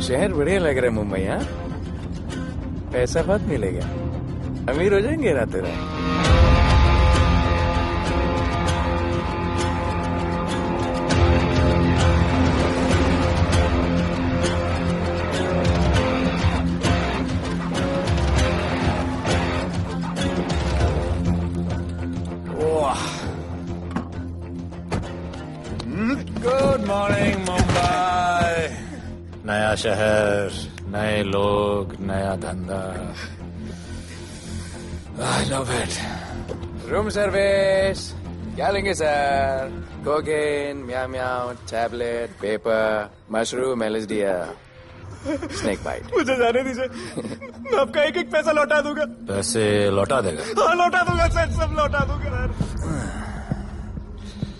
शहर बढ़िया लग रहा है मुंबई। हाँ, पैसा बहुत मिलेगा, अमीर हो जाएंगे रातों रात। Good morning Mumbai. नया शहर, नए लोग, नया धंधा। I love it. Room service क्या लेंगे sir? Cocaine, meow meow, tablet, paper, mushroom, LSD, snake bite. मुझे जाने दीजिए, मैं आपका एक एक पैसा लौटा दूंगा। पैसे लौटा देगा? हाँ लौटा दूंगा सर, सब लौटा दूंगा सर।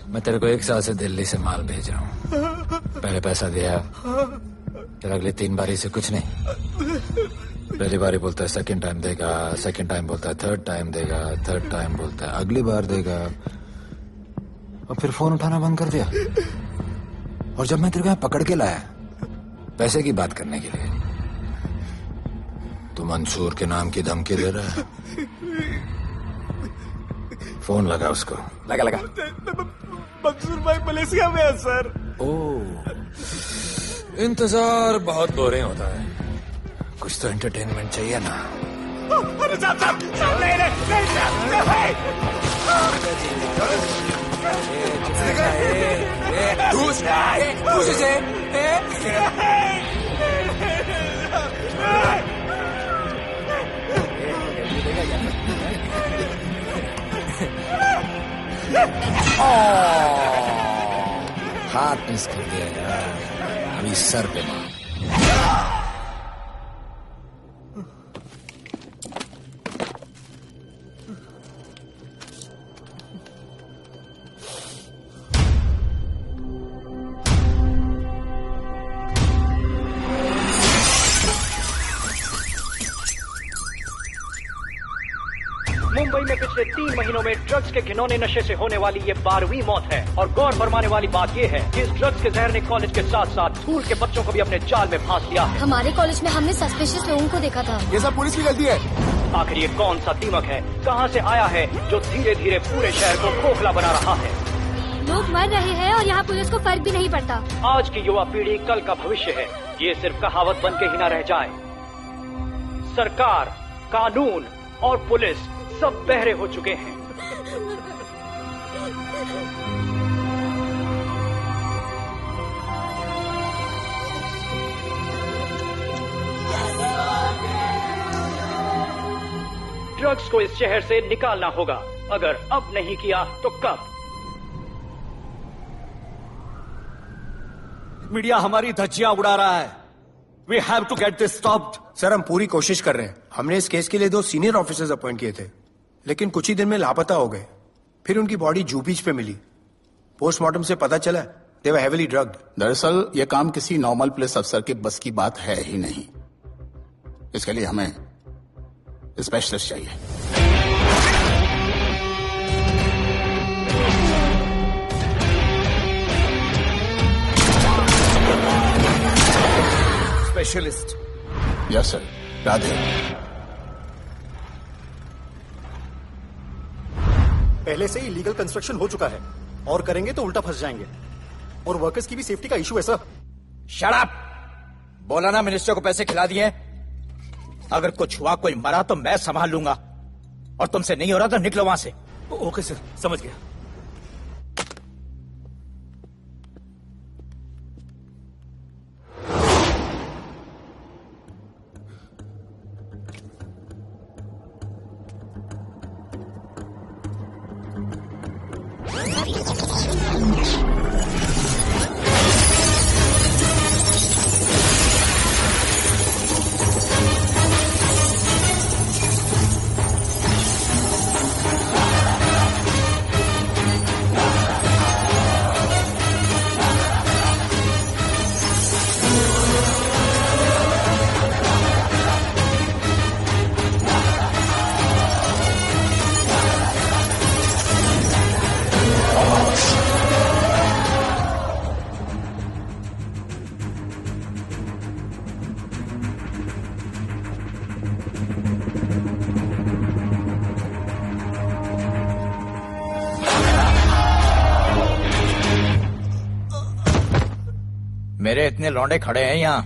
मैं तेरे को 1 साल से दिल्ली से माल भेज रहा हूँ। पहले पैसा दिया, फिर अगली 3 बारी से कुछ नहीं। पहली बारी बोलता है सेकंड टाइम देगा, सेकंड टाइम बोलता है थर्ड टाइम देगा, थर्ड टाइम बोलता है अगली बार देगा, और फिर फोन उठाना बंद कर दिया। और जब मैं तेरे को यहाँ पकड़ के लाया पैसे की बात करने के लिए, तो मंसूर के नाम की धमकी दे रहा है। फोन लगा उसको। लगा। मंसूर भाई मलेशिया में है सर। ओह, इंतजार बहुत बोरिंग होता है, कुछ तो एंटरटेनमेंट चाहिए ना। अरे साहब हाथ मिस कर दिया यार, अभी सर पे मार। मुंबई में पिछले 3 महीनों में ड्रग्स के घिनौने नशे से होने वाली ये 12वीं मौत है। और गौर फरमाने वाली बात ये है कि इस ड्रग्स के जहर ने कॉलेज के साथ साथ स्कूल के बच्चों को भी अपने जाल में फांस लिया है। हमारे कॉलेज में हमने सस्पिशियस लोगों को देखा था। ये सब पुलिस की गलती है। आखिर ये कौन सा दीमक है, कहां से आया है, जो धीरे धीरे पूरे शहर को खोखला बना रहा है? लोग मर रहे हैं और यहाँ पुलिस को फर्क भी नहीं पड़ता। आज की युवा पीढ़ी कल का भविष्य है, ये सिर्फ कहावत बन के ही न रह जाए। सरकार, कानून और पुलिस सब बहरे हो चुके हैं। ड्रग्स को इस शहर से निकालना होगा। अगर अब नहीं किया तो कब? मीडिया हमारी धज्जियां उड़ा रहा है। We have to get this stopped. Sir हम पूरी कोशिश कर रहे हैं। हमने इस केस के लिए 2 सीनियर ऑफिसर्स अपॉइंट किए थे, लेकिन कुछ ही दिन में लापता हो गए। फिर उनकी बॉडी जू बीच पे मिली। पोस्टमार्टम से पता चला दे वर हेवीली ड्रग्ड। दरअसल यह काम किसी नॉर्मल पुलिस अफसर के बस की बात है ही नहीं। इसके लिए हमें स्पेशलिस्ट चाहिए। स्पेशलिस्ट? Yes sir. राधे। पहले से ही लीगल कंस्ट्रक्शन हो चुका है, और करेंगे तो उल्टा फंस जाएंगे। और वर्कर्स की भी सेफ्टी का इशू है सर। Shut up! बोला ना मिनिस्टर को पैसे खिला दिए। अगर कुछ हुआ, कोई मरा तो मैं संभाल लूंगा, और तुमसे नहीं हो रहा तो निकलो वहां से। ओके सर, समझ गया। मेरे इतने लौंडे खड़े हैं यहाँ,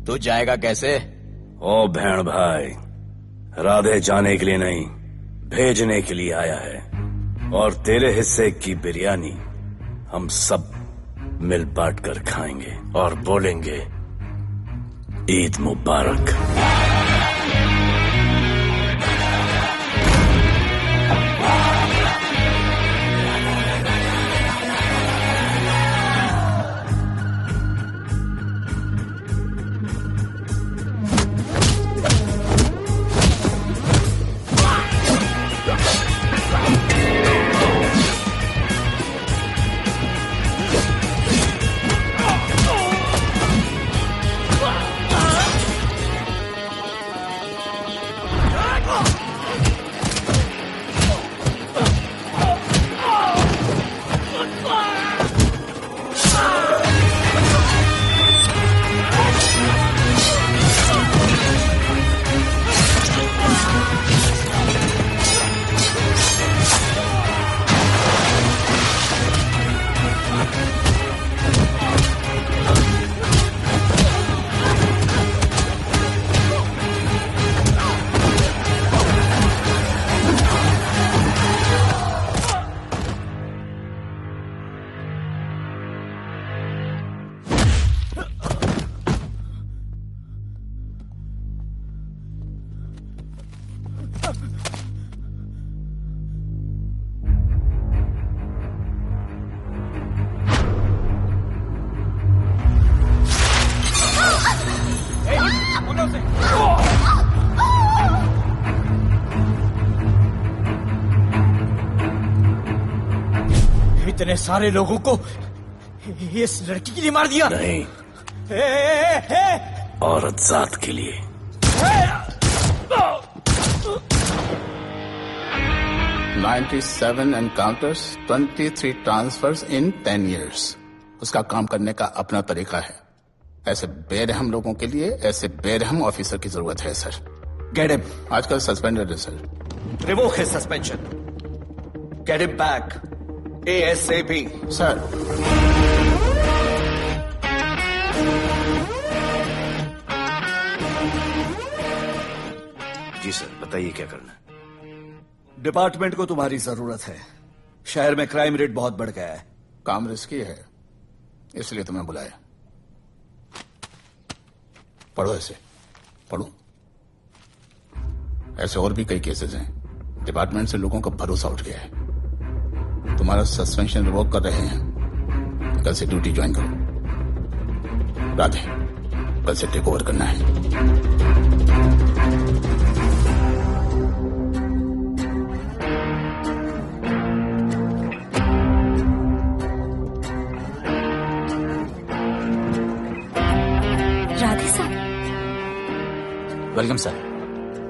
तू जाएगा कैसे? ओ भेड़ भाई, राधे जाने के लिए नहीं, भेजने के लिए आया है। और तेरे हिस्से की बिरयानी हम सब मिल बांट कर खाएंगे और बोलेंगे ईद मुबारक। इतने सारे लोगों को इस लड़की के लिए मार दिया? नहीं, औरत जात के लिए। $97 encounters, 23 transfers in 10 years. उसका काम करने का अपना तरीका है। ऐसे बेरहम लोगों के लिए ऐसे बेरहम ऑफिसर की जरूरत है सर। Get him. आजकल सस्पेंडेड है sir. Revoke his suspension. Get him back. ASAP. Sir, जी सर, बताइए क्या करना है। डिपार्टमेंट को तुम्हारी जरूरत है। शहर में क्राइम रेट बहुत बढ़ गया है। काम रिस्की है, इसलिए तुम्हें बुलाया। पढ़ो ऐसे, पढ़ो। ऐसे और भी कई केसेस हैं। डिपार्टमेंट से लोगों का भरोसा उठ गया है। तुम्हारा सस्पेंशन रिवोक कर रहे हैं। कल से ड्यूटी ज्वाइन करो। राधे, कल से टेक ओवर करना है। राधे सर। Welcome sir.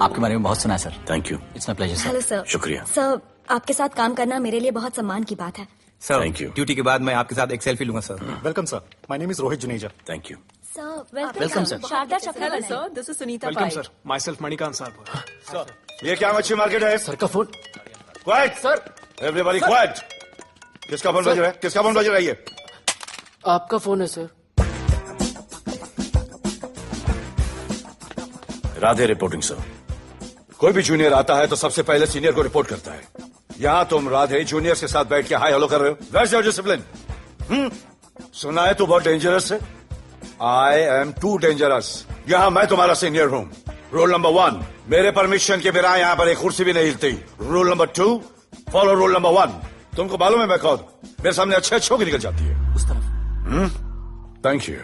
आपके बारे में बहुत सुना है sir. Thank you. It's my pleasure sir. Hello sir. शुक्रिया। सर, आपके साथ काम करना मेरे लिए बहुत सम्मान की बात है। Sir, Thank you. ड्यूटी के बाद मैं आपके साथ एक सेल्फी लूंगा sir. Welcome sir, my name is Rohit Juneja. Thank you. Sir, welcome sir. Sharada Chakravarty. Sir, this is Sunita welcome Pai. Sir, myself Manikant साहब। सर, ये क्या मच्छी मार्केट है? सर का phone. Quiet sir, everybody quiet. किसका फोन बज रहा है? किसका फोन बज रहा है ये? आपका फोन है सर। Radhe reporting sir. कोई भी जूनियर आता है तो सबसे पहले सीनियर को रिपोर्ट करता है। यहाँ तुम राधे जूनियर के साथ बैठ के हाय हेलो कर रहे हो। Where's your discipline? सुना है तू बहुत डेंजरस है। I am too dangerous. यहाँ मैं तुम्हारा सीनियर हूँ। रूल नंबर 1, मेरे परमिशन के बिना यहाँ पर एक कुर्सी भी नहीं हिलती। Rule number 2, follow rule number 1। तुमको मालूम है मैं कौन? मेरे सामने अच्छे अच्छों की निकल जाती है। उस तरफ। Thank you.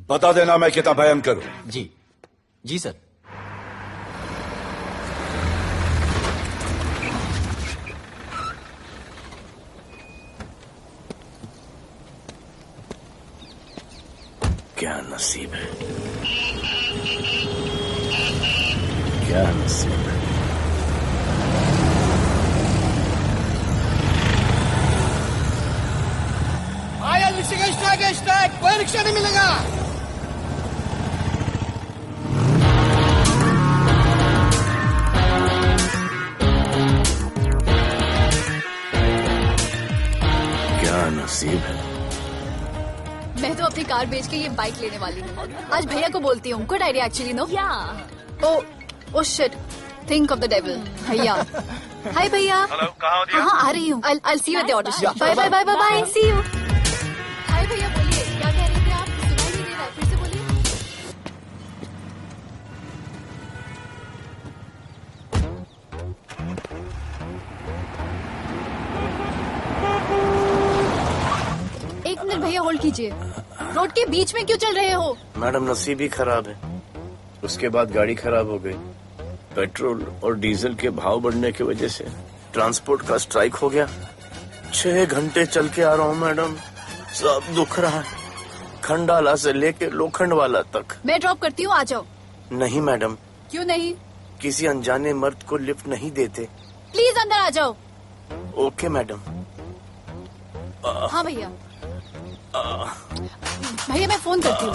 बता देना मैं कितना भयंकर हूं। जी जी सर। क्या नसीब है, क्या नसीब है। आया रिक्शा का स्टॉक है, स्टॉक। कोई रिक्शा नहीं मिलेगा। क्या नसीब है। कार बेच के ये बाइक लेने वाली हूँ। आज भैया को बोलती हूँ। Good idea actually no. या oh shit, think of the devil. भैया हाय भैया। हेलो, कहाँ हो दिया? हाँ आ रही हूँ। I'll see you at the auto shop. Bye bye bye bye bye, see you। Hi भैया, बोलिए क्या कह रहे थे आप? सुनाई नहीं दे रहा है, फिर से बोलिए। एक मिनट भैया, होल्ड कीजिए। रोड के बीच में क्यों चल रहे हो? मैडम नसीब ही खराब है, उसके बाद गाड़ी खराब हो गई। पेट्रोल और डीजल के भाव बढ़ने की वजह से ट्रांसपोर्ट का स्ट्राइक हो गया। 6 घंटे चल के आ रहा हूँ मैडम, सब दुख रहा है, खंडाला से लेके लोखंडवाला तक। मैं ड्रॉप करती हूँ, आ जाओ। नहीं मैडम। क्यों नहीं? किसी अनजाने मर्द को लिफ्ट नहीं देते। प्लीज अंदर आ जाओ। Okay madam. हाँ भैया। भैया मैं फोन करती हूँ।